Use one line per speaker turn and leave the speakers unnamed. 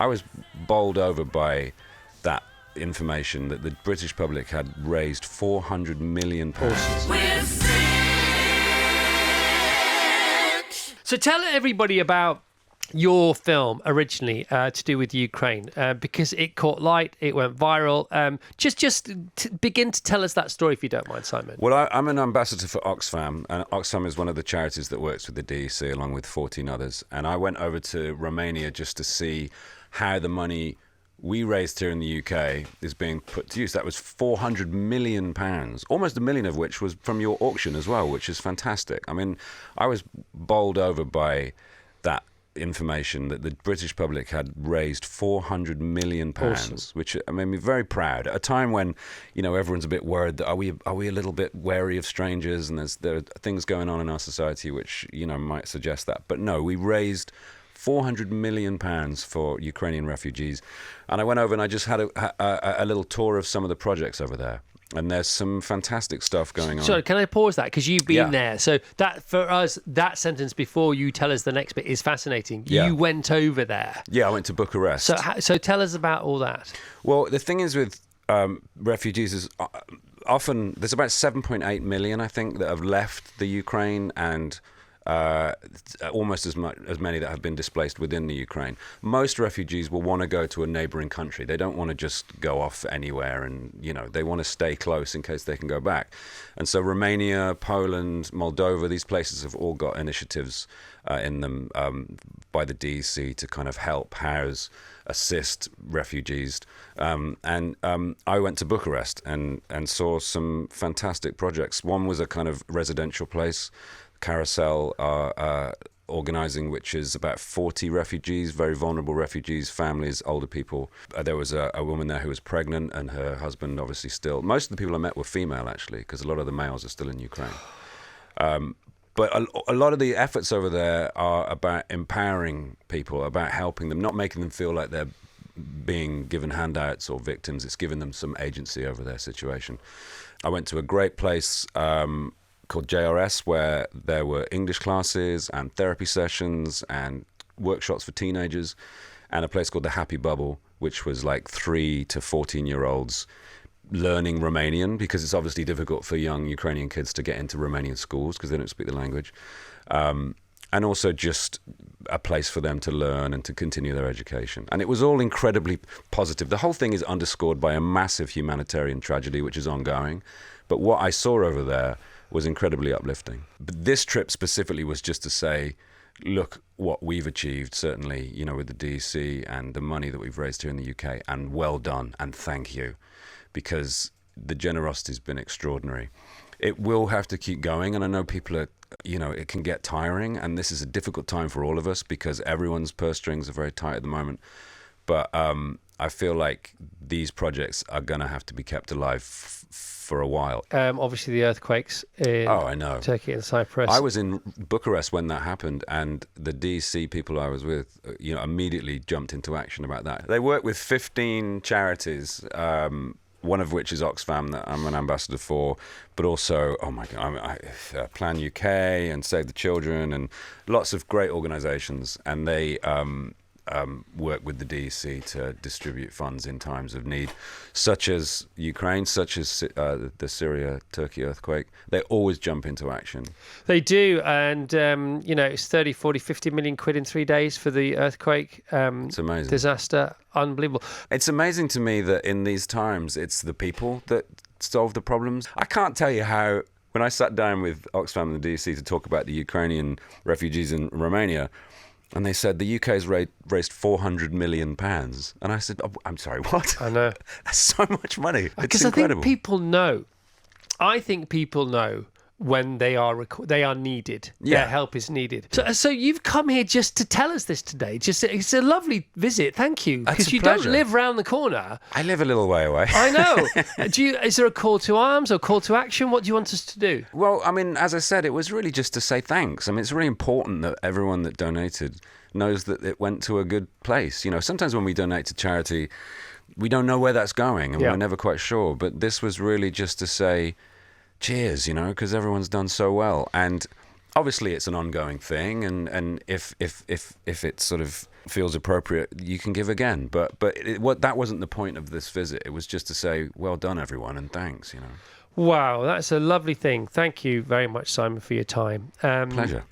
I was bowled over by that information that the British public had raised £400 million.
So tell everybody about your film originally to do with Ukraine, because it caught light, it went viral. Begin to tell us that story if you don't mind, Simon.
Well, I'm an ambassador for Oxfam, and Oxfam is one of the charities that works with the DEC along with 14 others. And I went over to Romania just to see how the money we raised here in the UK is being put to use. That was £400 million, almost $1 million of which was from your auction as well, which is fantastic. I mean, I was bowled over by that information that the British public had raised £400 million, which made me very proud at a time when, everyone's a bit worried that are we a little bit wary of strangers, and there are things going on in our society which might suggest that. But no, we raised £400 million for Ukrainian refugees, and I went over and I just had a little tour of some of the projects over there. And there's some fantastic stuff going on.
So can I pause that? Because you've been there. So that, for us, that sentence before you tell us the next bit is fascinating. Yeah. You went over there.
Yeah, I went to Bucharest.
So tell us about all that.
Well, the thing is with refugees is often there's about 7.8 million, I think, that have left the Ukraine, and almost as many that have been displaced within the Ukraine. Most refugees will want to go to a neighboring country. They don't want to just go off anywhere, and they want to stay close in case they can go back. And so Romania, Poland, Moldova, these places have all got initiatives in them by the DEC to kind of help house, assist refugees. And I went to Bucharest and saw some fantastic projects. One was a kind of residential place, Carousel organising, which is about 40 refugees, very vulnerable refugees, families, older people. There was a woman there who was pregnant, and her husband obviously still. Most of the people I met were female, actually, because a lot of the males are still in Ukraine. But a lot of the efforts over there are about empowering people, about helping them, not making them feel like they're being given handouts or victims. It's giving them some agency over their situation. I went to a great place called JRS, where there were English classes and therapy sessions and workshops for teenagers, and a place called the Happy Bubble, which was like 3 to 14-year-olds learning Romanian, because it's obviously difficult for young Ukrainian kids to get into Romanian schools because they don't speak the language. And also just a place for them to learn and to continue their education. And it was all incredibly positive. The whole thing is underscored by a massive humanitarian tragedy, which is ongoing. But what I saw over there was incredibly uplifting. But this trip specifically was just to say, look what we've achieved, certainly, with the DEC and the money that we've raised here in the UK, and well done, and thank you, because the generosity's been extraordinary. It will have to keep going, and I know people are, it can get tiring, and this is a difficult time for all of us because everyone's purse strings are very tight at the moment. But I feel like these projects are going to have to be kept alive for a while.
Obviously the earthquakes in Turkey and Cyprus.
I was in Bucharest when that happened, and the DC people I was with, immediately jumped into action about that. They work with 15 charities, one of which is Oxfam, that I'm an ambassador for, but also, Plan UK and Save the Children, and lots of great organisations, and they work with the DEC to distribute funds in times of need, such as Ukraine, such as the Syria-Turkey earthquake. They always jump into action.
They do, and it's 30, 40, 50 million quid in 3 days for the earthquake.
It's amazing.
Disaster, unbelievable.
It's amazing to me that in these times, it's the people that solve the problems. I can't tell you how, when I sat down with Oxfam and the DEC to talk about the Ukrainian refugees in Romania, and they said the UK's raised £400 million. And I said, I'm sorry, what?
I know.
That's so much money.
Because I think people know. I think people know when they are needed. Yeah. Their help is needed. So you've come here just to tell us this today. It's a lovely visit. Thank you. Because you don't live round the corner.
I live a little way away.
I know. Is there a call to arms or call to action? What do you want us to do?
Well, as I said, it was really just to say thanks. It's really important that everyone that donated knows that it went to a good place. Sometimes when we donate to charity, we don't know where that's going, and we're never quite sure. But this was really just to say cheers, because everyone's done so well. And obviously it's an ongoing thing, and if it sort of feels appropriate, you can give again. But that wasn't the point of this visit. It was just to say, well done, everyone, and thanks.
Wow, that's a lovely thing. Thank you very much, Simon, for your time.
Pleasure.